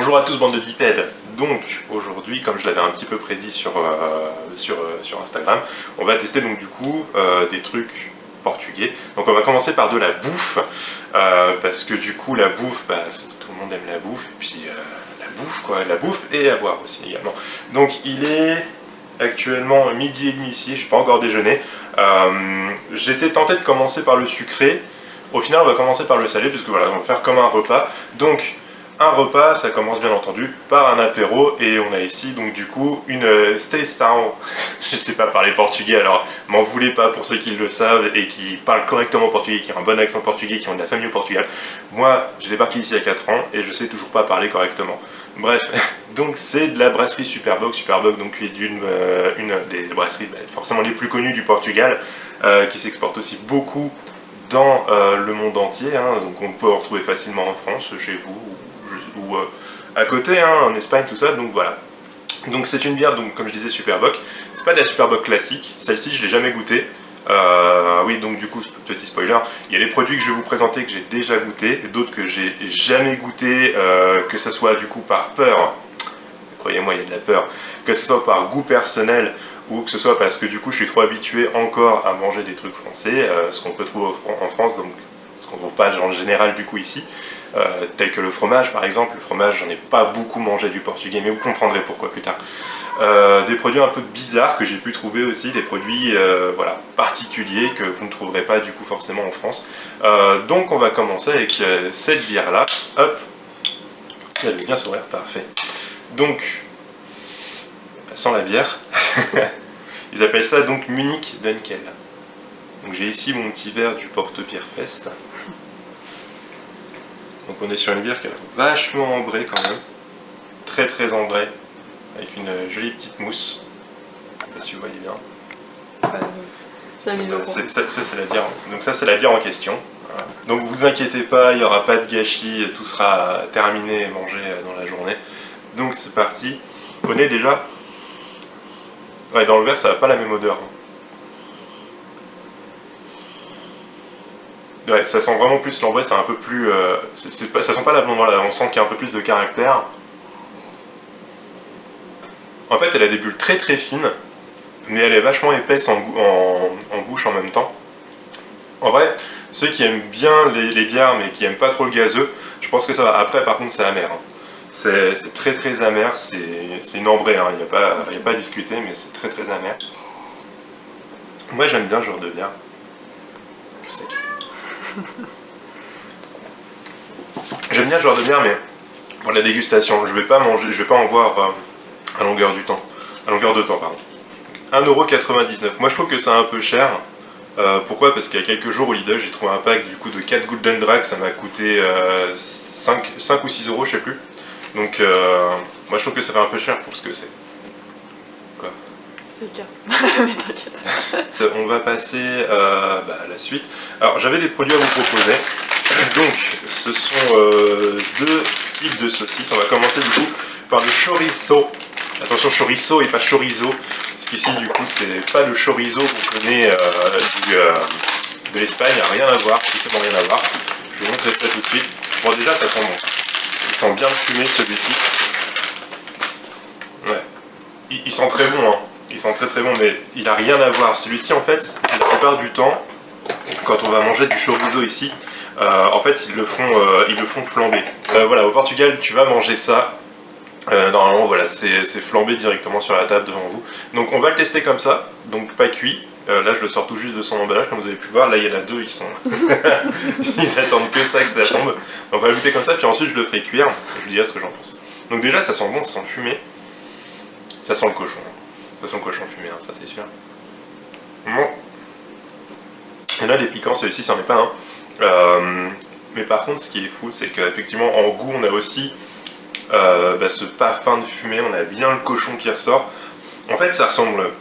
Bonjour à tous, bande de bipèdes. Donc aujourd'hui, comme je l'avais un petit peu prédit sur Instagram, on va tester donc du coup des trucs portugais. Donc on va commencer par de la bouffe, parce que du coup la bouffe, bah, tout le monde aime la bouffe, et puis la bouffe quoi, la bouffe et à boire aussi également. Donc il est actuellement midi et demi ici, je n'ai pas encore déjeuné. J'étais tenté de commencer par le sucré, au final on va commencer par le salé, puisque voilà, on va faire comme un repas. Donc un repas, ça commence bien entendu par un apéro, et on a ici donc du coup une steação. Je ne sais pas parler portugais, alors m'en voulez pas pour ceux qui le savent et qui parlent correctement portugais, qui ont un bon accent portugais, qui ont de la famille au Portugal. Moi, j'ai débarqué ici il y a 4 ans et je sais toujours pas parler correctement. Bref, donc c'est de la brasserie Superboc. Superboc donc est une des brasseries forcément les plus connues du Portugal, qui s'exporte aussi beaucoup dans le monde entier, hein. Donc on peut en retrouver facilement en France, chez vous, ou à côté, hein, en Espagne, tout ça, donc voilà. Donc c'est une bière, donc comme je disais, Superboc. C'est pas de la Superboc classique, celle-ci je l'ai jamais goûtée. Oui, donc du coup, petit spoiler, il y a les produits que je vais vous présenter que j'ai déjà goûté, d'autres que j'ai jamais goûté, que ce soit du coup par peur, croyez-moi il y a de la peur, que ce soit par goût personnel, ou que ce soit parce que du coup je suis trop habitué encore à manger des trucs français, ce qu'on peut trouver en France, donc ce qu'on ne trouve pas en général du coup ici, tel que le fromage par exemple. Le fromage, j'en ai pas beaucoup mangé du portugais, mais vous comprendrez pourquoi plus tard. Des produits un peu bizarres que j'ai pu trouver aussi, des produits voilà, particuliers que vous ne trouverez pas du coup forcément en France. Donc on va commencer avec cette bière là, hop, si elle veut bien sourire, parfait. Donc, sans la bière, ils appellent ça donc Munich Dunkel. Donc j'ai ici mon petit verre du Porto Beer Fest. Donc on est sur une bière qui a vachement ambrée quand même, très très ambrée, avec une jolie petite mousse. Je sais pas si vous voyez bien. Ça c'est la bière. Donc ça c'est la bière en question. Voilà. Donc vous inquiétez pas, il n'y aura pas de gâchis, tout sera terminé et mangé dans la journée. Donc c'est parti. Au nez déjà, ouais, dans le verre ça n'a pas la même odeur. Ouais, ça sent vraiment plus l'ambré, c'est un peu plus... ça sent pas la blonde, voilà, on sent qu'il y a un peu plus de caractère. En fait, elle a des bulles très très fines, mais elle est vachement épaisse en bouche en même temps. En vrai, ceux qui aiment bien les bières, mais qui aiment pas trop le gazeux, je pense que ça va. Après, par contre, c'est amer. Hein. C'est très très amer, c'est une ambrée, hein. Il n'y a pas à discuter, mais c'est très très amer. Moi, j'aime bien ce genre de bière. Je sais. J'aime bien ce genre de bière, mais pour la dégustation, je vais pas en boire à longueur de temps, pardon. 1,99 €. Moi je trouve que c'est un peu cher. Pourquoi? Parce qu'il y a quelques jours au Lidl, j'ai trouvé un pack du coup de 4 Golden Drag, ça m'a coûté 5 ou 6 € je sais plus. Donc moi je trouve que ça fait un peu cher pour ce que c'est. Quoi? C'est le cas, mais t'inquiète. On va passer à la suite. Alors j'avais des produits à vous proposer. Donc ce sont 2 types de saucisses. On va commencer du coup par le chorizo. Attention, chorizo et pas chorizo. Parce qu'ici du coup c'est pas le chorizo qu'on connaît de l'Espagne. Rien à voir, strictement rien à voir. Je vais vous montrer ça tout de suite. Bon déjà ça sent bon. Il sent bien fumé celui-ci. Ouais. Il sent très bon, hein. Il sent très très bon, mais il n'a rien à voir. Celui-ci, en fait, la plupart du temps, quand on va manger du chorizo ici, en fait, ils le font flamber. Voilà, au Portugal, tu vas manger ça. Normalement, voilà, c'est flambé directement sur la table devant vous. Donc, on va le tester comme ça, donc pas cuit. Là, je le sors tout juste de son emballage, comme vous avez pu voir. Là, il y en a 2, ils sont... ils attendent que ça, que ça tombe. Donc, on va le goûter comme ça, puis ensuite, je le ferai cuire. Je vous dirai ce que j'en pense. Donc, déjà, ça sent bon, ça sent fumé. Ça sent le cochon. Ça sent le cochon fumé, hein, ça c'est sûr. Bon. Et là, des piquants, celui-ci, ça n'en est pas un. Mais par contre, ce qui est fou, c'est qu'effectivement, en goût, on a aussi ce parfum de fumée, on a bien le cochon qui ressort. En fait, ça ressemble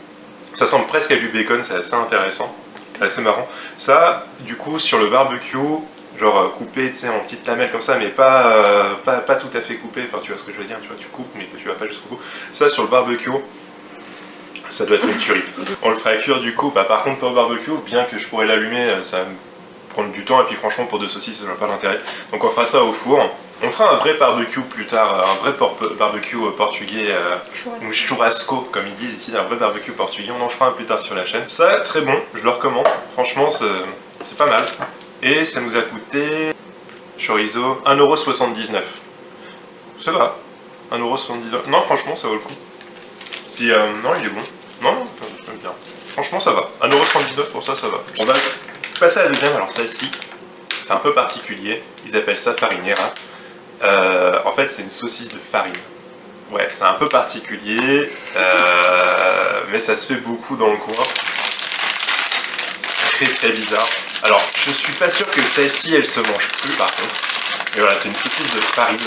presque à du bacon, c'est assez intéressant, assez marrant. Ça, du coup, sur le barbecue, genre coupé, tu sais, en petites lamelles comme ça, mais pas tout à fait coupé, enfin tu vois ce que je veux dire, tu vois, tu coupes, mais tu vas pas jusqu'au bout. Ça, sur le barbecue, ça doit être une tuerie. On le fera cuire du coup, par contre pas au barbecue, bien que je pourrais l'allumer, ça va me prendre du temps, et puis franchement pour 2 saucisses, ça n'a pas d'intérêt. Donc on fera ça au four, On fera un vrai barbecue plus tard, un vrai barbecue portugais, ou churrasco, comme ils disent ici, un vrai barbecue portugais. On en fera un plus tard sur la chaîne. Ça, très bon, je le recommande. Franchement, c'est pas mal. Et ça nous a coûté, chorizo, 1,79 €. Ça va, 1,79 €. Non, franchement, ça vaut le coup. Puis, non, il est bon. Non, j'aime bien. Franchement, ça va. 1,79 € pour ça, ça va. On va passer à la deuxième. Alors, celle-ci, c'est un peu particulier. Ils appellent ça farinera. En fait, c'est une saucisse de farine. Ouais, c'est un peu particulier, mais ça se fait beaucoup dans le coin. C'est très très bizarre. Alors, je suis pas sûr que celle-ci, elle se mange plus par contre. Mais voilà, c'est une saucisse de farine.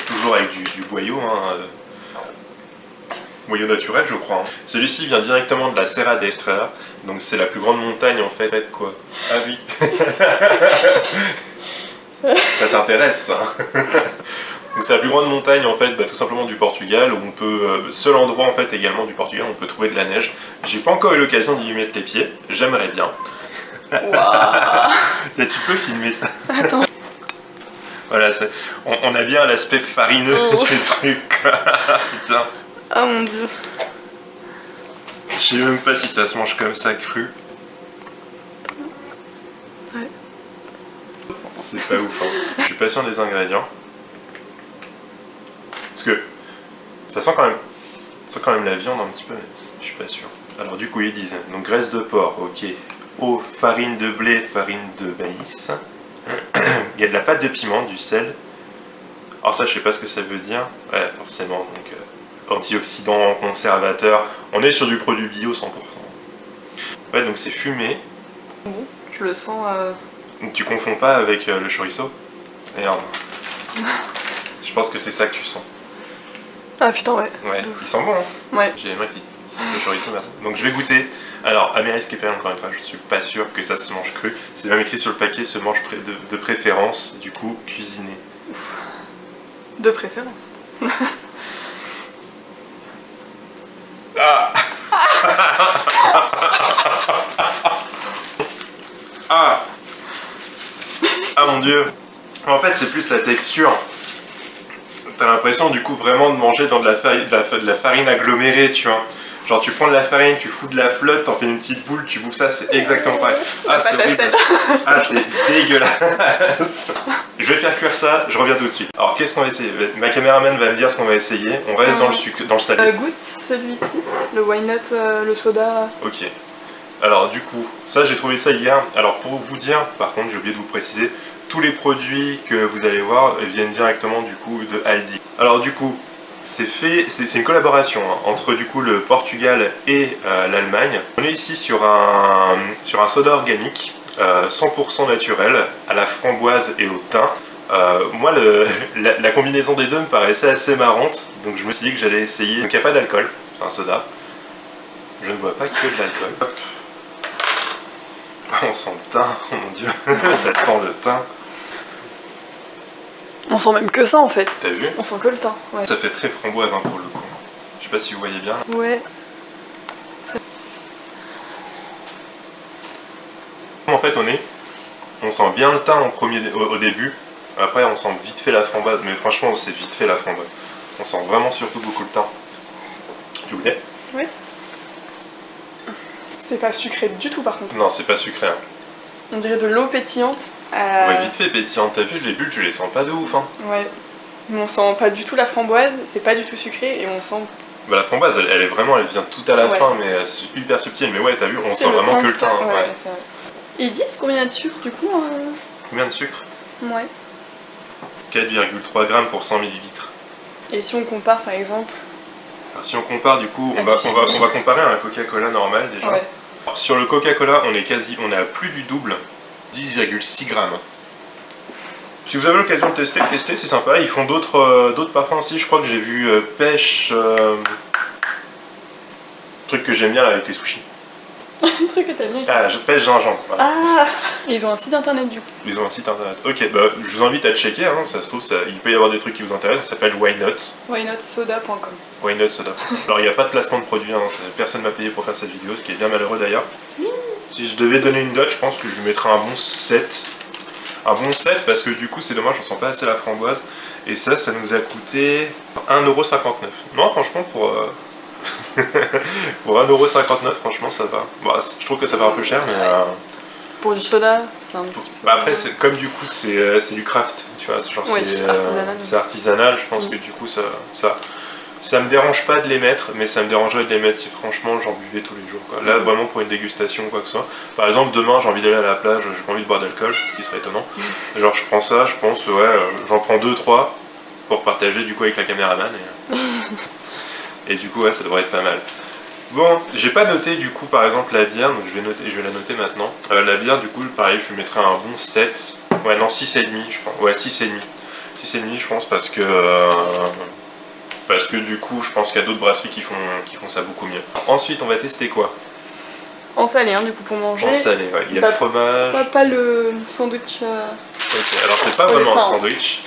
Toujours avec du boyau, hein. Boyau naturel, je crois. Hein. Celui-ci vient directement de la Serra da Estrela, donc c'est la plus grande montagne en fait, quoi. Ah oui. Ça t'intéresse, ça. Donc c'est la plus grande montagne en fait, tout simplement du Portugal, où on peut, seul endroit en fait également du Portugal, où on peut trouver de la neige. J'ai pas encore eu l'occasion d'y mettre les pieds, j'aimerais bien. Wow. Tu peux filmer ça. Attends. Voilà, on a bien l'aspect farineux du truc. Putain. Oh mon dieu. Je sais même pas si ça se mange comme ça cru. Ouais. C'est pas ouf, hein. Je suis pas sûr des ingrédients. Parce que ça sent quand même la viande un petit peu, mais je suis pas sûr. Alors du coup ils disent, donc graisse de porc, ok. Eau, farine de blé, farine de maïs. Il y a de la pâte de piment, du sel. Alors ça je sais pas ce que ça veut dire. Ouais forcément, donc antioxydant, conservateur. On est sur du produit bio 100%. Ouais donc c'est fumé. Je le sens... Donc tu confonds pas avec le chorizo. Merde. Je pense que c'est ça que tu sens. Ah putain ouais. Ouais, il sent bon hein. Ouais. J'ai mal dit. C'est le chorizo là. Donc je vais goûter. Alors, Amérique encore une fois, je suis pas sûr que ça se mange cru. C'est même écrit sur le paquet, se mange de préférence, du coup, cuisiné. De préférence. Ah. Ah. Ah mon dieu. En fait, c'est plus la texture. T'as l'impression du coup vraiment de manger dans de la farine agglomérée, tu vois. Genre tu prends de la farine, tu fous de la flotte, t'en fais une petite boule, tu bouffes ça, c'est exactement pareil. Ah c'est horrible. Ah c'est dégueulasse. Je vais faire cuire ça, je reviens tout de suite. Alors qu'est-ce qu'on va essayer? Ma caméraman va me dire ce qu'on va essayer. On reste dans le sucre, dans le salé. Goûte celui-ci, le why not, le soda. Ok. Alors du coup, ça j'ai trouvé ça hier. Alors pour vous dire, par contre j'ai oublié de vous préciser, tous les produits que vous allez voir viennent directement du coup de Aldi. Alors du coup, c'est une collaboration hein, entre du coup le Portugal et l'Allemagne. On est ici sur un soda organique, 100% naturel, à la framboise et au thym. Moi, la combinaison des deux me paraissait assez marrante, donc je me suis dit que j'allais essayer. Donc il n'y a pas d'alcool, c'est un soda. Je ne bois pas que de l'alcool. On sent le thym, oh mon dieu, ça sent le thym. On sent même que ça en fait. T'as vu? On sent que le thym. Ouais. Ça fait très framboise hein, pour le coup. Je sais pas si vous voyez bien. Ouais. En fait, on sent bien le thym au début. Après, on sent vite fait la framboise, mais franchement, c'est vite fait la framboise. On sent vraiment surtout beaucoup le thym. Tu goûtais? Ouais. C'est pas sucré du tout par contre. Non, c'est pas sucré. Hein. On dirait de l'eau pétillante. Ouais, vite fait pétillante. T'as vu, les bulles, tu les sens pas de ouf. Hein. Ouais. Mais on sent pas du tout la framboise, c'est pas du tout sucré et on sent... Bah, la framboise, elle est vraiment, elle vient tout à la fin, mais c'est hyper subtil. Mais ouais, t'as vu, on sent vraiment que le thym. Ouais, ouais. c'est vrai. Et ils disent combien de sucre du coup Combien de sucre? Ouais. 4,3 grammes pour 100 ml. Et si on compare par exemple... Alors, si on compare du coup, on va comparer à un Coca-Cola normal déjà. Ouais. Alors, sur le Coca-Cola, on est à plus du double, 10,6 grammes. Si vous avez l'occasion de tester, c'est sympa. Ils font d'autres parfums aussi. Je crois que j'ai vu pêche. Truc que j'aime bien là avec les sushis. Un truc que t'aimes bien. Ah, pêche gingembre. Voilà. Ah. Et ils ont un site internet du coup. Ils ont un site internet. Ok, bah je vous invite à checker. Hein, ça se trouve, il peut y avoir des trucs qui vous intéressent. Ça s'appelle Why Not. Whynotsoda.com. Why Not Soda. Alors il n'y a pas de placement de produit. Hein, personne m'a payé pour faire cette vidéo, ce qui est bien malheureux d'ailleurs. Si je devais donner une note, je pense que je lui mettrais un bon 7. un bon set parce que du coup c'est dommage, on sent pas assez la framboise. Et ça nous a coûté 1,59€. Non, franchement, pour 1,59€, franchement, ça va. Bon, je trouve que ça va un peu cher, mais... Pour du soda, c'est un petit peu... Bah après, comme du coup, c'est du craft, tu vois. Genre, ouais, c'est artisanal. C'est artisanal, je pense que du coup, ça me dérange pas de les mettre, mais ça me dérangerait de les mettre si franchement j'en buvais tous les jours, quoi. Là, vraiment pour une dégustation ou quoi que ce soit. Par exemple, demain, j'ai envie d'aller à la plage, j'ai pas envie de boire d'alcool, ce qui serait étonnant. Genre, je prends ça, je pense, ouais, j'en prends 2-3 pour partager du coup avec la caméraman. Et du coup, ouais, ça devrait être pas mal. Bon, j'ai pas noté du coup par exemple la bière, donc je vais la noter maintenant. La bière, du coup, pareil, je lui mettrai un bon 7. Ouais, non, 6,5, je pense. Ouais, 6,5. 6,5, je pense, parce que du coup, je pense qu'il y a d'autres brasseries qui font ça beaucoup mieux. Ensuite, on va tester quoi? En salé, hein, du coup, pour manger. En salé, ouais. Il y a le fromage. Pas le sandwich. Ok, alors c'est pas vraiment un sandwich.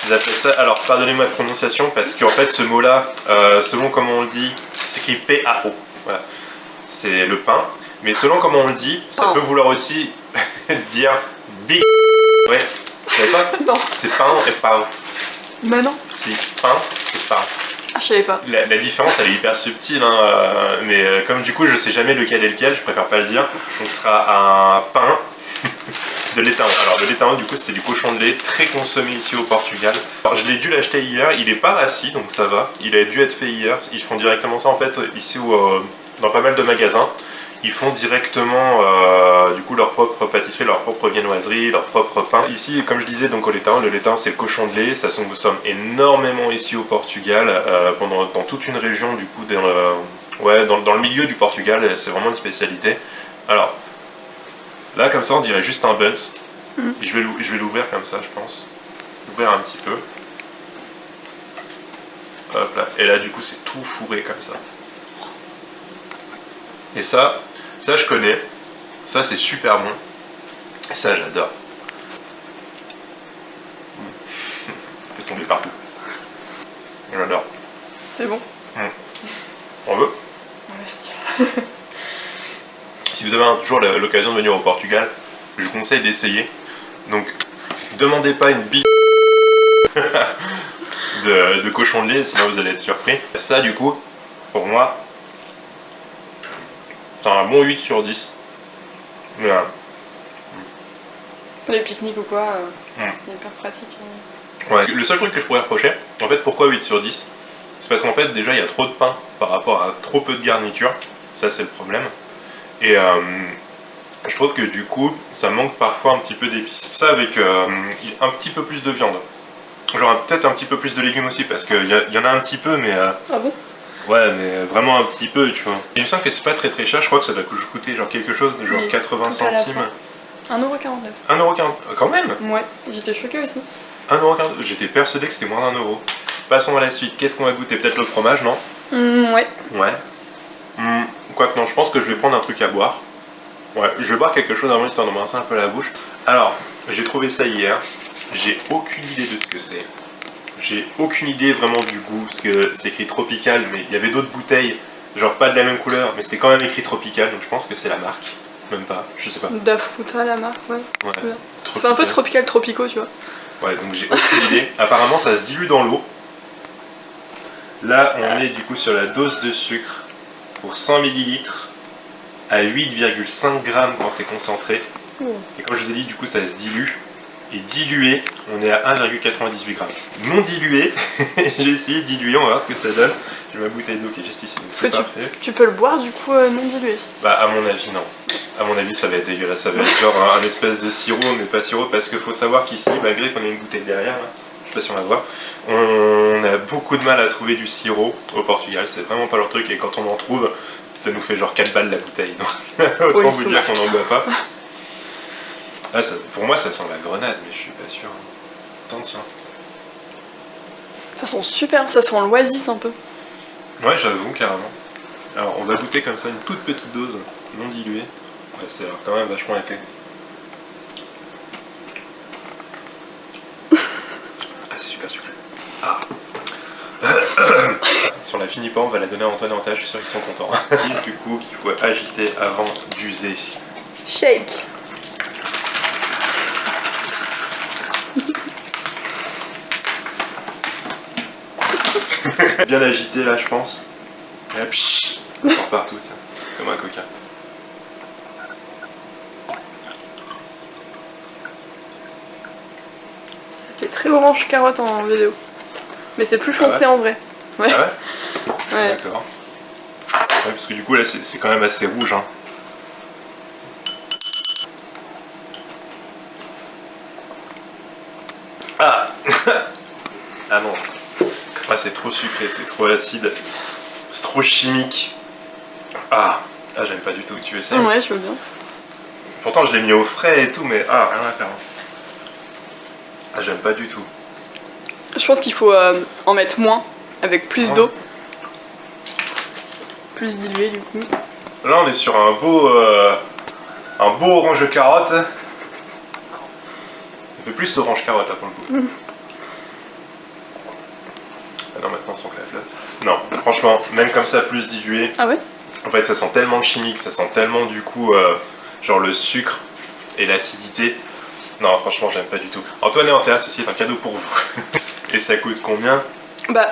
Ils appellent ça, alors pardonnez-moi la prononciation parce qu'en fait ce mot-là, selon comment on le dit, c'est écrit P-A-O. Voilà. C'est le pain. Mais selon comment on le dit, ça peut vouloir aussi dire big. Ouais, tu savais pas? Non. C'est pain et pain. Bah non. Si, pain et pain. Ah, je savais pas. La différence elle est hyper subtile, hein, mais comme du coup je sais jamais lequel est lequel, je préfère pas le dire. Donc ce sera un pain. De l'étain. Alors le l'étain du coup c'est du cochon de lait très consommé ici au Portugal. Alors je l'ai dû l'acheter hier, il est pas rassis donc ça va. Il a dû être fait hier. Ils font directement ça en fait ici dans pas mal de magasins. Ils font directement du coup leur propre pâtisserie, leur propre viennoiserie, leur propre pain. Ici comme je disais donc au l'étain, le l'étain c'est le cochon de lait, ça se consomme énormément ici au Portugal, dans toute une région du coup dans le milieu du Portugal, c'est vraiment une spécialité. Alors là, comme ça, on dirait juste un buns. Et je vais l'ouvrir comme ça, je pense. Ouvrir un petit peu. Hop là. Et là, du coup, c'est tout fourré comme ça. Et ça je connais. Ça, c'est super bon. Et ça, j'adore. Fait tomber partout. J'adore. C'est bon. On veut? Merci. Si vous avez toujours l'occasion de venir au Portugal, je vous conseille d'essayer. Donc, demandez pas une bille de cochon de lait, sinon vous allez être surpris. Ça, du coup, pour moi, c'est un bon 8 sur 10. Voilà. Les pique-niques ou quoi, c'est hyper pratique. Ouais. Le seul truc que je pourrais reprocher, en fait, pourquoi 8 sur 10? C'est parce qu'en fait, déjà, il y a trop de pain par rapport à trop peu de garniture. Ça, c'est le problème. Et je trouve que du coup, ça manque parfois un petit peu d'épices. Ça avec un petit peu plus de viande. Genre peut-être un petit peu plus de légumes aussi, parce qu'il y en a un petit peu, mais... Ah bon? Ouais, mais vraiment un petit peu, tu vois. Il me semble que c'est pas très très cher, je crois que ça doit coûter genre quelque chose de genre 80 centimes. 1,49€. 1,40€, quand même? Ouais, j'étais choquée aussi. 1,40€, j'étais persuadé que c'était moins d'1€. Passons à la suite, qu'est-ce qu'on va goûter? Peut-être le fromage, non? Ouais. Ouais. Quoique non, je pense que je vais prendre un truc à boire. Ouais, je vais boire quelque chose avant histoire de me rincer un peu la bouche. Alors, j'ai trouvé ça hier. J'ai aucune idée de ce que c'est. J'ai aucune idée vraiment du goût, parce que c'est écrit tropical, mais il y avait d'autres bouteilles, genre pas de la même couleur, mais c'était quand même écrit tropical, donc je pense que c'est la marque. Même pas, je sais pas. Dafruta, la marque, ouais. Ça fait un peu tropical tropico, tu vois. Ouais, donc j'ai aucune idée. Apparemment, ça se dilue dans l'eau. Là, on est du coup sur la dose de sucre pour 100 ml à 8,5 grammes quand c'est concentré. Et comme je vous ai dit, du coup, ça se dilue. Et dilué, on est à 1,98 grammes. Non dilué, j'ai essayé de diluer, on va voir ce que ça donne. J'ai ma bouteille d'eau qui est juste ici, donc c'est parfait. Tu peux le boire du coup non dilué? Bah à mon avis non. À mon avis ça va être dégueulasse, ça va être genre un espèce de sirop, mais pas sirop, parce qu'il faut savoir qu'ici, malgré qu'on ait une bouteille derrière, là, je sais pas si on va voir, on a beaucoup de mal à trouver du sirop au Portugal, c'est vraiment pas leur truc, et quand on en trouve, ça nous fait genre 4 balles la bouteille. Donc autant vous dire qu'on n'en boit pas. Ah, pour moi ça sent la grenade, mais je suis pas sûr. Attends, tiens. Ça sent super, ça sent l'oasis un peu. Ouais, j'avoue, carrément. Alors, on va goûter comme ça une toute petite dose, non diluée. Ouais, c'est quand même vachement épais. Ah, c'est super sucré. Ah. Si on la finit pas, on va la donner à Antoine et Anta, je suis sûr qu'ils sont contents. Ils disent du coup qu'il faut agiter avant d'user. Shake. Bien agité là, je pense. Et là, pshhh, ça sort partout, ça. Comme un coquin. Ça fait très orange carotte en vidéo. Mais c'est plus foncé en vrai. Ouais. Ah ouais? Ouais. D'accord. Ouais, parce que du coup là c'est quand même assez rouge. Hein. Ah ah non. Ah c'est trop sucré, c'est trop acide. C'est trop chimique. Ah j'aime pas du tout. Tu essaies? Ouais, je veux bien. Pourtant je l'ai mis au frais et tout, mais rien à faire. Ah j'aime pas du tout. Je pense qu'il faut en mettre moins, avec plus d'eau. Plus dilué du coup. Là on est sur un beau orange de carotte. Il fait plus d'orange carotte là pour le coup. Ah non maintenant sans que la flotte. Non, franchement, même comme ça plus dilué. Ah ouais? En fait ça sent tellement chimique, ça sent tellement du coup genre le sucre et l'acidité. Non franchement j'aime pas du tout. Antoine et Antea, ceci est un cadeau pour vous. Et ça coûte combien? Bah,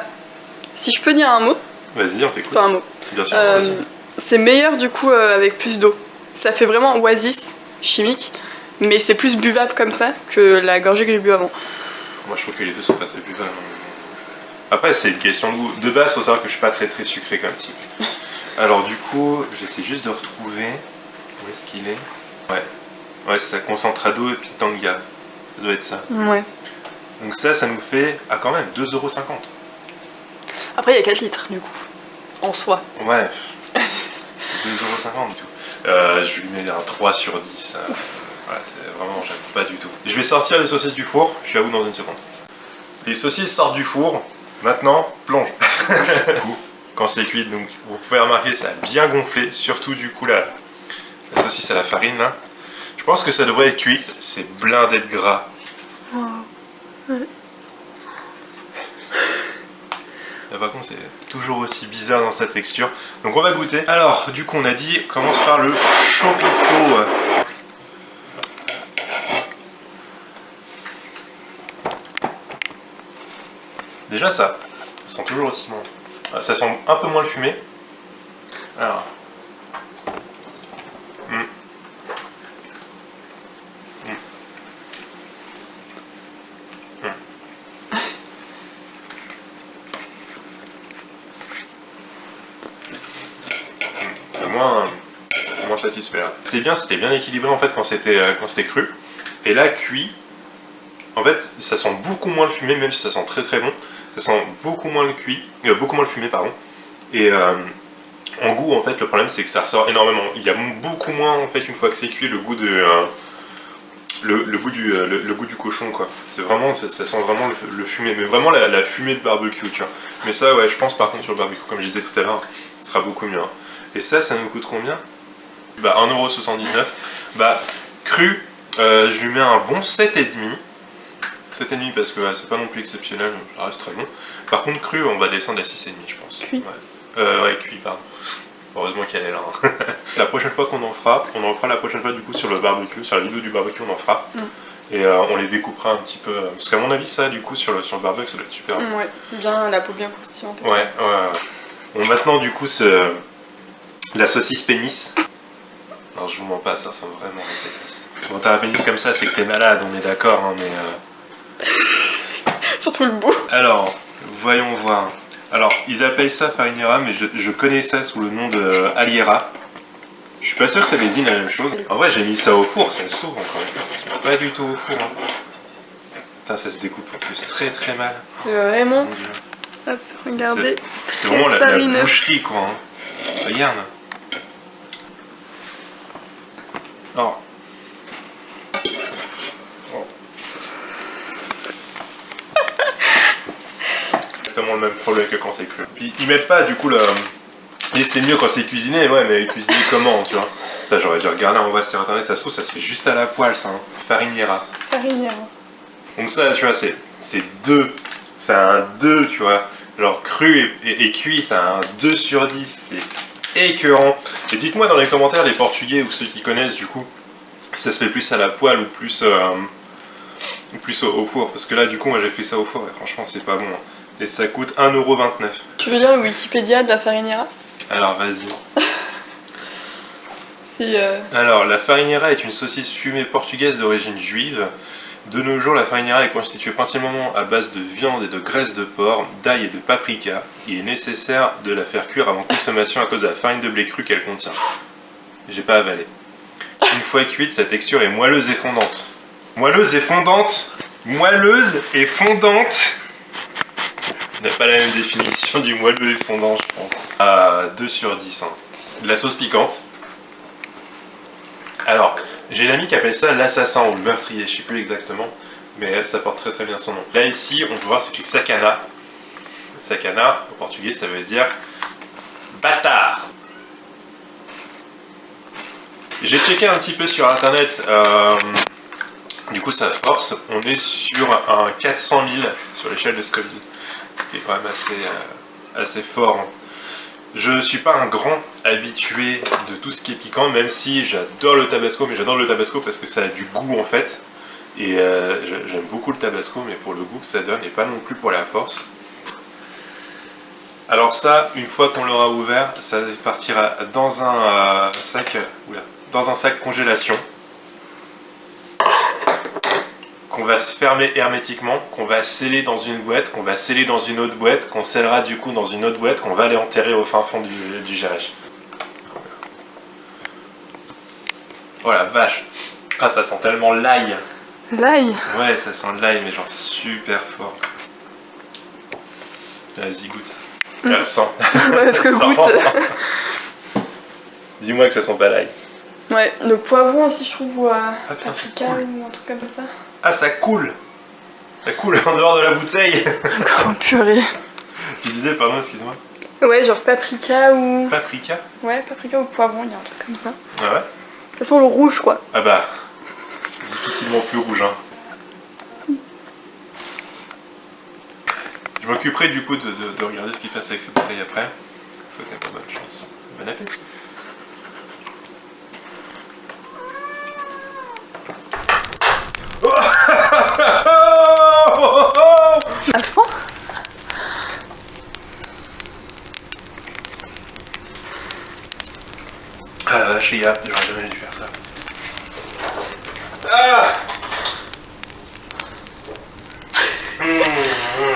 si je peux dire un mot. Vas-y on t'écoute. Enfin un mot. Bien sûr, vas-y. C'est meilleur du coup avec plus d'eau. Ça fait vraiment oasis chimique, mais c'est plus buvable comme ça que la gorgée que j'ai bu avant. Moi je trouve que les deux sont pas très buvables. Après c'est une question de goût. De base faut savoir que je suis pas très sucré comme type. Alors du coup j'essaie juste de retrouver où est-ce qu'il est. Ouais c'est ça, concentrado et pitanga. Ça doit être ça. Ouais. Donc ça nous fait quand même 2,50€. Après il y a 4 litres du coup, en soi. Ouais. 2,50€ du tout. Je lui mets un 3 sur 10. Ouais, c'est vraiment, j'aime pas du tout. Je vais sortir les saucisses du four, je suis à vous dans une seconde. Les saucisses sortent du four, maintenant, plonge. Quand c'est cuit, donc vous pouvez remarquer, ça a bien gonflé, surtout du coup la saucisse à la farine là. Je pense que ça devrait être cuit, c'est blindé de gras. Oh. Ouais. Et par contre, c'est toujours aussi bizarre dans sa texture. Donc on va goûter. Alors, du coup, on a dit, on commence par le chorizo. Déjà ça sent toujours aussi bon. Ça sent un peu moins le fumé. Alors. Moins satisfait là. C'est bien, c'était bien équilibré en fait quand c'était cru. Et là, cuit, en fait, ça sent beaucoup moins le fumé, même si ça sent très bon. Ça sent beaucoup moins le fumé, pardon. Et en goût, en fait, le problème c'est que ça ressort énormément. Il y a beaucoup moins, en fait, une fois que c'est cuit, le goût de le goût du cochon, quoi. C'est vraiment, ça sent vraiment le fumé, mais vraiment la fumée de barbecue, tu vois. Mais ça, ouais, je pense par contre sur le barbecue, comme je disais tout à l'heure, ce sera beaucoup mieux. Hein. Et ça nous coûte combien? Bah 1,79€. Bah cru, je lui mets un bon 7,5. 7,5 parce que c'est pas non plus exceptionnel, ça reste très bon. Par contre cru, on va descendre à 6,5 je pense. Cuit. Ouais, cuit, pardon. Heureusement qu'elle est là. Hein. La prochaine fois qu'on en fera, on en fera la prochaine fois du coup sur le barbecue, sur la vidéo du barbecue on en fera. Et on les découpera un petit peu. Parce qu'à mon avis ça du coup sur le barbecue ça doit être super. Ouais, bien, la peau bien croustillante. Ouais. Bon maintenant du coup la saucisse pénis. Alors je vous mens pas, ça ressemble vraiment à un pénis. Quand t'as un pénis comme ça, c'est que t'es malade, on est d'accord, hein, mais... Surtout le bout. Alors, voyons voir. Alors, ils appellent ça farinera, mais je connais ça sous le nom de aliera. Je suis pas sûr que ça désigne la même chose. En vrai, j'ai mis ça au four, ça s'ouvre encore une fois, ça se met pas du tout au four. Hein. Putain, ça se découpe en plus très mal. C'est vraiment... Mon Dieu. Hop, regardez. C'est vraiment la boucherie, quoi. Hein. Regarde. Alors. Exactement le même problème que quand c'est cru. Puis ils mettent pas du coup le... Et c'est mieux quand c'est cuisiné, ouais, mais cuisiné comment, tu vois? Putain, j'aurais dû regarder en vrai sur internet, ça se trouve, ça se fait juste à la poêle, ça, hein. Farinera. Farinera. Donc ça, tu vois, c'est deux. C'est un 2, tu vois. Genre cru et cuit, c'est un 2 sur 10. C'est écœurant. Et dites-moi dans les commentaires, les Portugais ou ceux qui connaissent, du coup, ça se fait plus à la poêle ou plus au four. Parce que là, du coup, moi j'ai fait ça au four et franchement, c'est pas bon. Hein. Et ça coûte 1,29 €. Tu veux lire le Wikipédia de la farinera? Alors vas-y. Si, Alors, la farinera est une saucisse fumée portugaise d'origine juive. De nos jours, la farinera est constituée principalement à base de viande et de graisse de porc, d'ail et de paprika. Il est nécessaire de la faire cuire avant consommation à cause de la farine de blé cru qu'elle contient. J'ai pas avalé. Une fois cuite, sa texture est moelleuse et fondante. Moelleuse et fondante. Moelleuse et fondante. On n'a pas la même définition du moelleux et fondant, je pense. À 2 sur 10. Hein. De la sauce piquante. Alors, j'ai l'ami qui appelle ça l'assassin ou le meurtrier, je sais plus exactement, mais ça porte très très bien son nom. Là ici, on peut voir c'est écrit sacana. Sacana, au portugais, ça veut dire bâtard. J'ai checké un petit peu sur internet, du coup sa force, on est sur un 400 000 sur l'échelle de Scoville, ce qui est quand même assez fort. Hein. Je suis pas un grand habitué de tout ce qui est piquant, même si j'adore le tabasco, mais j'adore le tabasco parce que ça a du goût en fait. Et j'aime beaucoup le tabasco, mais pour le goût que ça donne, et pas non plus pour la force. Alors ça, une fois qu'on l'aura ouvert, ça partira dans un sac, dans un sac congélation, qu'on va se fermer hermétiquement, qu'on va sceller dans une boîte, qu'on va sceller dans une autre boîte, qu'on scellera du coup dans une autre boîte, qu'on va aller enterrer au fin fond du Jerash. Oh la vache! Ah, ça sent tellement l'ail! L'ail? Ouais, ça sent l'ail, mais genre super fort. Vas-y, goûte. Ah, sent. Ouais, est-ce que goûte? Dis-moi que ça sent pas l'ail. Ouais, le poivron aussi, je trouve, ou putain, c'est paprika cool. ou un truc comme ça. Ah, ça coule! Ça coule en dehors de la bouteille! Oh purée! Tu disais, pardon, excuse-moi. Ouais, genre paprika ou... Paprika? Ouais, paprika ou poivron, il y a un truc comme ça. Ah ouais? De toute façon, le rouge, quoi. Ah bah, difficilement plus rouge, hein. Je m'occuperai du coup de regarder ce qui passe avec ces bouteilles après. Souhaitez-moi bonne chance. Bon appétit! À ce point? Ah la vache, les gars, j'aurais jamais dû faire ça. Ah!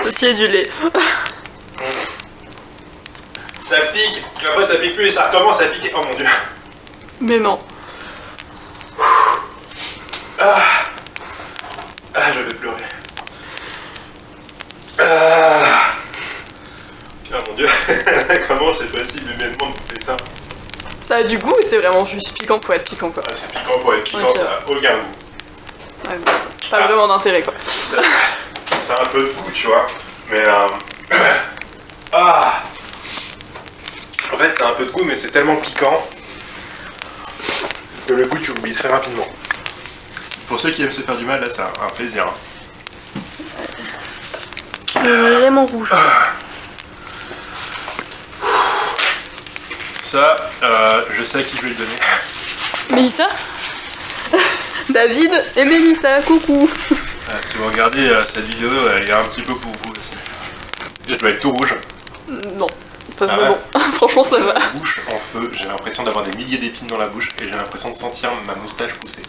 Ceci est du lait. Ça pique, puis après ça pique plus et ça recommence à piquer. Oh mon dieu. Mais non. Ah, je vais pleurer. Ah. Oh mon dieu. Comment c'est possible humainement de bouffer ça? Ça a du goût ou c'est vraiment juste piquant pour être piquant, quoi? Ah, c'est piquant pour être piquant, Ok. ça a aucun goût. Ouais, pas vraiment d'intérêt, quoi. Ça a un peu de goût, tu vois. Mais ah. En fait, ça a un peu de goût, mais c'est tellement piquant que le goût tu oublies très rapidement. Pour ceux qui aiment se faire du mal, là, c'est un plaisir. Hein. Il est vraiment rouge. Ça, je sais à qui je vais le donner. Mélissa? David et Mélissa, coucou. Si vous regardez cette vidéo, elle est un petit peu pour vous aussi. Je dois être tout rouge. Non, pas Ah vraiment. Franchement, ça va. Bouche en feu, j'ai l'impression d'avoir des milliers d'épines dans la bouche et j'ai l'impression de sentir ma moustache pousser.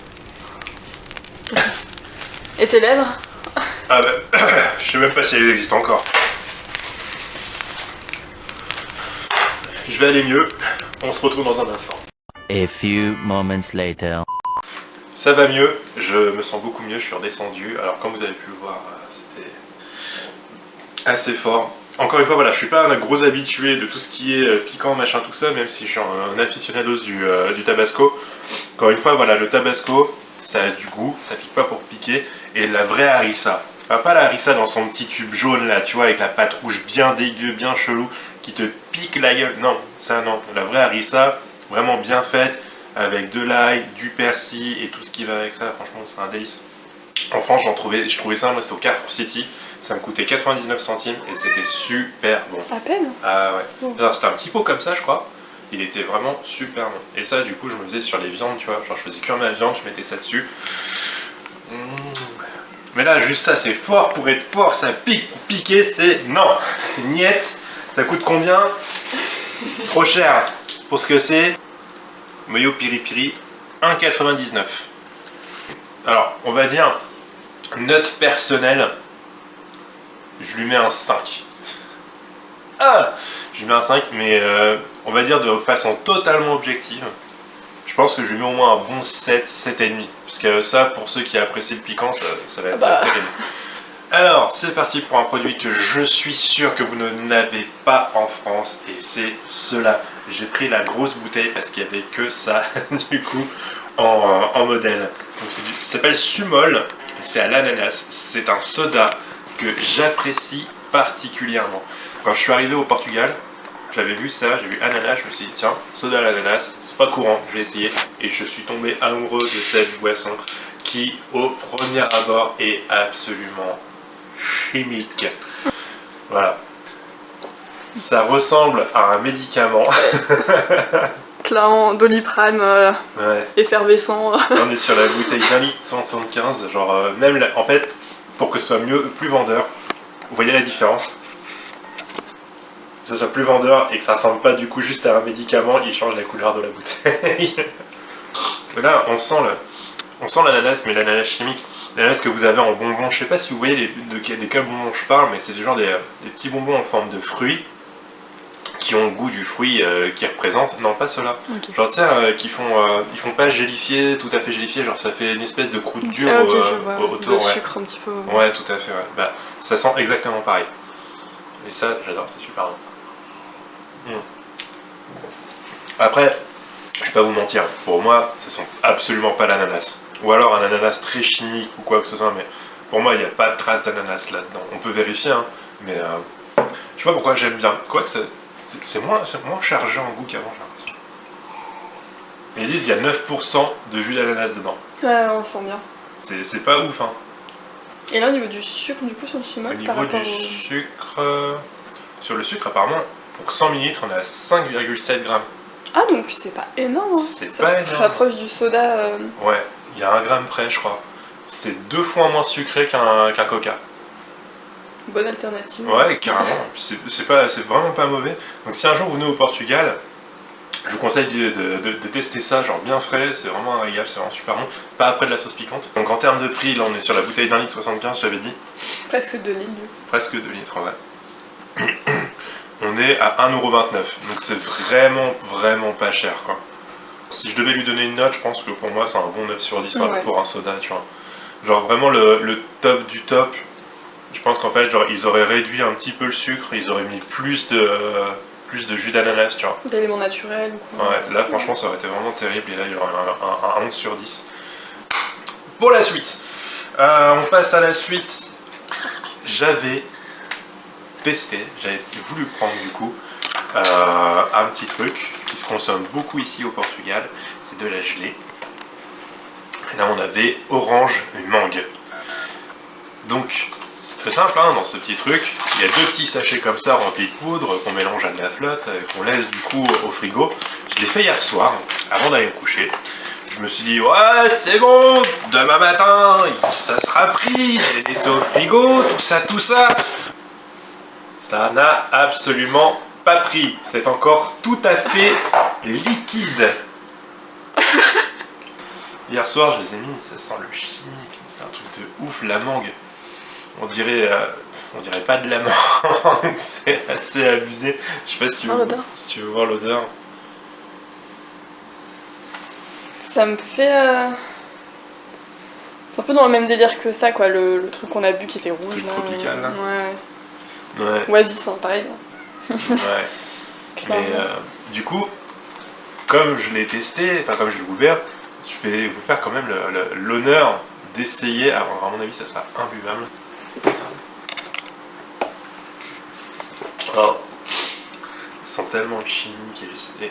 Et tes lèvres? Ah bah, je sais même pas si elles existent encore. Je vais aller mieux, on se retrouve dans un instant. A few moments later. Ça va mieux, je me sens beaucoup mieux, je suis redescendu. Alors comme vous avez pu le voir, c'était assez fort. Encore une fois, voilà, je suis pas un gros habitué de tout ce qui est piquant, machin, tout ça, même si je suis un aficionados du tabasco. Encore une fois, voilà, le tabasco, ça a du goût, ça pique pas pour piquer. Et la vraie harissa, pas la harissa dans son petit tube jaune là, tu vois, avec la pâte rouge bien dégueu, bien chelou, qui te pique la gueule. Non, ça non. La vraie harissa, vraiment bien faite, avec de l'ail, du persil et tout ce qui va avec ça, franchement, c'est un délice. En France, je trouvais ça, moi c'était au Carrefour City, ça me coûtait 99 centimes et c'était super bon. À peine? Ah ouais. Oh. Alors, c'était un petit pot comme ça, je crois. Il était vraiment super bon. Et ça, du coup, je me faisais sur les viandes, tu vois. Genre, je faisais cuire ma viande, je mettais ça dessus. Mais là, juste ça, c'est fort pour être fort, ça pique pour piquer, c'est... Non, c'est niette. Ça coûte combien? Trop cher pour ce que c'est. Moyo Piri Piri, 1,99. Alors, on va dire, note personnelle, je lui mets un 5. Ah, je lui mets un 5, mais on va dire de façon totalement objective, je pense que je lui mets au moins un bon 7, 7,5. Parce que ça, pour ceux qui apprécient le piquant, ça va être terrible. Alors, c'est parti pour un produit que je suis sûr que vous n'avez pas en France, et c'est cela. J'ai pris la grosse bouteille parce qu'il n'y avait que ça, du coup, en modèle. Donc, ça s'appelle Sumol, c'est à l'ananas. C'est un soda que j'apprécie particulièrement. Quand je suis arrivé au Portugal, j'avais vu ça, j'ai vu ananas, je me suis dit tiens, soda à l'ananas, c'est pas courant, je vais essayer. Et je suis tombé amoureux de cette boisson qui, au premier abord, est absolument chimique. Voilà. Ça ressemble à un médicament. Clairement, Doliprane, Ouais. effervescent. On est sur la bouteille d'un litre 175, genre même en fait, pour que ce soit plus vendeur, vous voyez la différence? Que ce soit plus vendeur et que ça ressemble pas du coup juste à un médicament, il change la couleur de la bouteille. Là, on sent l'ananas, mais l'ananas chimique. L'ananas que vous avez en bonbons, je sais pas si vous voyez de quel bonbons je parle, mais c'est des petits bonbons en forme de fruits qui ont le goût du fruit qui représente. Non, pas ceux-là. Okay. Genre, tu sais, ils font pas gélifié, tout à fait gélifié, genre ça fait une espèce de croûte dure autour. De sucre un petit peu. Ouais, tout à fait, ouais. Bah, ça sent exactement pareil. Et ça, j'adore, c'est super bon. Après, je vais pas vous mentir, pour moi, ça sent absolument pas l'ananas. Ou alors un ananas très chimique ou quoi que ce soit, mais pour moi, il n'y a pas de trace d'ananas là-dedans. On peut vérifier, hein, mais je sais pas pourquoi j'aime bien. Quoique c'est moins chargé en goût qu'avant, j'ai l'impression. Mais ils disent qu'il y a 9% de jus d'ananas dedans. Ouais, on sent bien. C'est pas ouf, hein. Et là, au niveau du sucre, du coup, sur le Sumol, Au par niveau rapport du sucre... Sur le sucre, apparemment, pour 100 ml, on est à 5,7 grammes. Ah, donc c'est pas énorme. Hein. C'est ça pas se énorme. rapproche du soda. Ouais, il y a 1 gramme près, je crois. C'est 2 fois moins sucré qu'un Coca. Bonne alternative. Ouais, carrément. C'est vraiment pas mauvais. Donc si un jour vous venez au Portugal, je vous conseille de tester ça, genre bien frais, c'est vraiment un régal, c'est vraiment super bon. Pas après de la sauce piquante. Donc en termes de prix, là on est sur la bouteille d'un litre 75, j'avais dit. Presque 2 litres. Presque 2 litres, ouais. On est à 1,29€, donc c'est vraiment pas cher, quoi. Si je devais lui donner une note, je pense que pour moi c'est un bon 9 sur 10 Ouais. pour un soda, tu vois. Genre vraiment le top du top. Je pense qu'en fait, genre, ils auraient réduit un petit peu le sucre, ils auraient mis plus de jus d'ananas, tu vois. D'éléments naturels. Quoi. Ouais, là franchement ça aurait été vraiment terrible, et là il y aurait un 11 sur 10. Pour la suite, on passe à la suite. J'avais testé, j'avais voulu prendre du coup un petit truc qui se consomme beaucoup ici au Portugal, c'est de la gelée. Et là on avait orange et mangue. Donc c'est très simple, hein, dans ce petit truc, il y a 2 petits sachets comme ça remplis de poudre qu'on mélange à de la flotte, qu'on laisse du coup au frigo. Je l'ai fait hier soir, avant d'aller me coucher. Je me suis dit, ouais, c'est bon, demain matin, ça sera pris, j'ai laissé au frigo, tout ça. Ça n'a absolument pas pris. C'est encore tout à fait liquide. Hier soir, je les ai mis, ça sent le chimique, c'est un truc de ouf, la mangue. On dirait pas de la mangue, c'est assez abusé. Je sais pas si tu veux voir l'odeur. Ça me fait... C'est un peu dans le même délire que ça, quoi, le truc qu'on a bu qui était rouge. Truc là, tropical, là. Ouais. Ouais. Oasis, hein, pareil. Ouais. Mais du coup, comme je l'ai testé, enfin comme je l'ai ouvert, je vais vous faire quand même l'honneur d'essayer. Alors, à mon avis, ça sera imbuvable. Oh. Ça sent tellement chimique et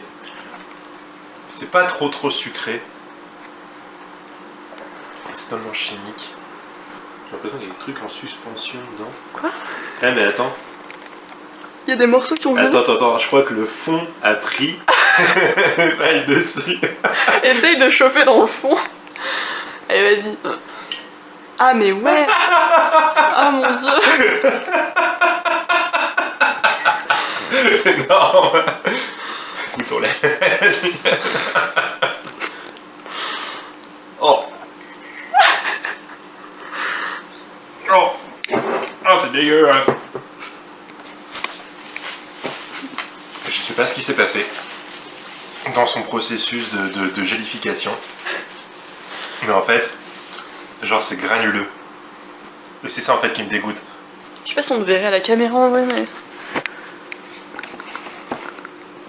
c'est pas trop sucré. C'est tellement chimique. J'ai l'impression qu'il y a des trucs en suspension dedans. Quoi? Eh mais attends. Il y a des morceaux qui ont volé. Attends, je crois que le fond a pris. Pas le dessus. Essaye de choper dans le fond. Allez, vas-y. Ah mais ouais. Oh mon dieu. Non. Écoute, on l'a. Oh. Oh. Oh, c'est dégueu. Hein. Je sais pas ce qui s'est passé dans son processus de gélification. Mais en fait, genre c'est granuleux. Et c'est ça en fait qui me dégoûte. Je sais pas si on le verrait à la caméra en vrai, mais...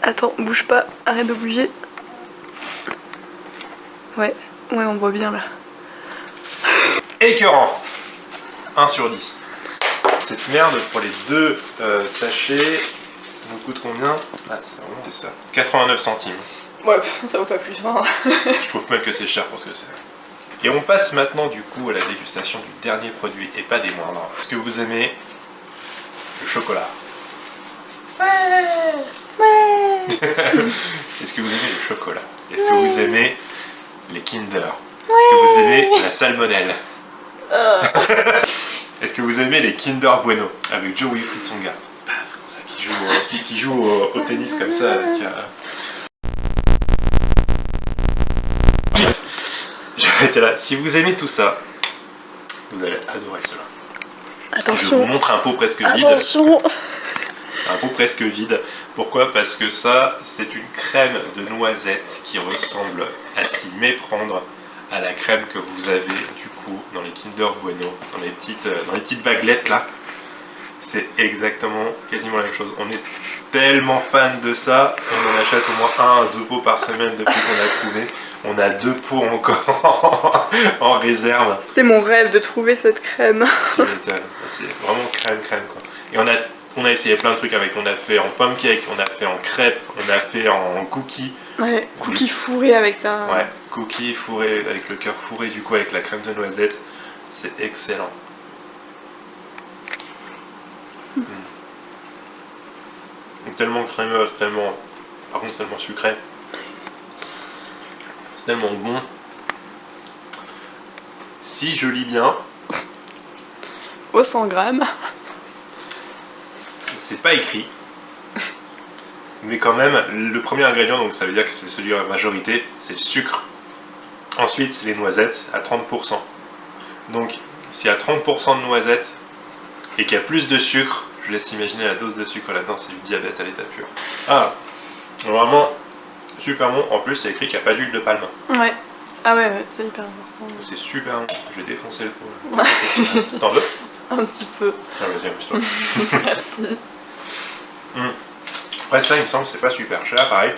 Attends, bouge pas, arrête de bouger. Ouais, on voit bien là. Écœurant. 1 sur 10. Cette merde pour les 2 sachets, ça nous coûte combien? Ah, c'est ça. 89 centimes. Ouais, ça vaut pas plus, hein. Je trouve même que c'est cher pour ce que c'est. Et on passe maintenant du coup à la dégustation du dernier produit, et pas des moindres. Est-ce que vous aimez le chocolat? Ouais. Est-ce que vous aimez le chocolat? Est-ce que vous aimez les Kinder? Est-ce que vous aimez la salmonelle? Est-ce que vous aimez les Kinder Bueno avec Joe Wilfried Tsonga? Qui joue au tennis comme ça avec... J'arrête là. Si vous aimez tout ça, vous allez adorer cela. Attention. Je vous montre un pot presque vide. Attention. Un pot presque vide. Pourquoi? Parce que ça, c'est une crème de noisette qui ressemble à s'y méprendre à la crème que vous avez du coup dans les Kinder Bueno, dans les petites vaguelettes là. C'est exactement quasiment la même chose. On est tellement fan de ça, on en achète au moins 1 à 2 pots par semaine depuis qu'on l'a trouvé. On a 2 pots encore en réserve. C'était mon rêve de trouver cette crème. C'est vraiment crème quoi. Et on a essayé plein de trucs avec. On a fait en pancake, on a fait en crêpe, on a fait en cookie. Ouais, cookie fourré avec ça. Ouais, cookie fourré avec le cœur fourré du coup avec la crème de noisette. C'est excellent. Tellement crémeux, par contre tellement sucré. C'est tellement bon. Si je lis bien, Au 100 grammes. c'est pas écrit. Mais quand même, le premier ingrédient, donc ça veut dire que c'est celui à la majorité, c'est le sucre. Ensuite, c'est les noisettes à 30%. Donc, s'il y a 30% de noisettes et qu'il y a plus de sucre, je laisse imaginer la dose de sucre là-dedans, c'est du diabète à l'état pur. Ah, vraiment super bon. En plus, c'est écrit qu'il n'y a pas d'huile de palme. Ouais. Ah ouais, c'est hyper important. C'est super bon. Je vais défoncer le pot. T'en veux? Un petit peu. Ah, vas-y, amuse-toi. Merci. Après ça, il me semble que c'est pas super cher. Pareil,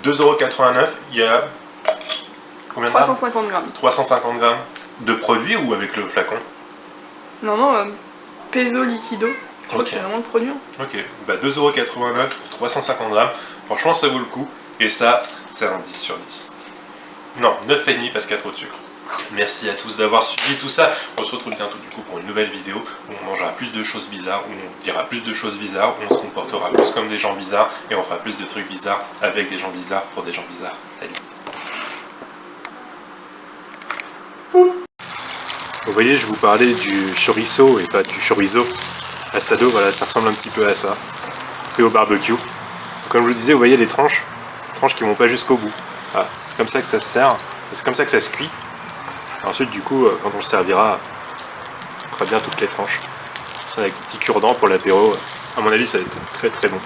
2,89 €, il y a combien de grammes? 350 grammes. 350 grammes de produit ou avec le flacon? Non, peso liquido. Je crois que c'est vraiment le produit. Ok, bah 2,89 € pour 350 grammes. Franchement, ça vaut le coup. Et ça, c'est un 10 sur 10. Non, 9,5 parce qu'il y a trop de sucre. Merci à tous d'avoir suivi tout ça. On se retrouve bientôt du coup pour une nouvelle vidéo où on mangera plus de choses bizarres, où on dira plus de choses bizarres, où on se comportera plus comme des gens bizarres et on fera plus de trucs bizarres avec des gens bizarres pour des gens bizarres. Salut. Vous voyez, je vous parlais du chorizo et pas du chorizo. Asado, voilà, ça ressemble un petit peu à ça. Fait au barbecue. Comme je vous disais, vous voyez les tranches qui vont pas jusqu'au bout. Voilà, c'est comme ça que ça se sert, c'est comme ça que ça se cuit. Et ensuite, du coup, quand on le servira, on fera bien toutes les tranches. Ça avec des petits cure-dents pour l'apéro. À mon avis, ça va être très très bon.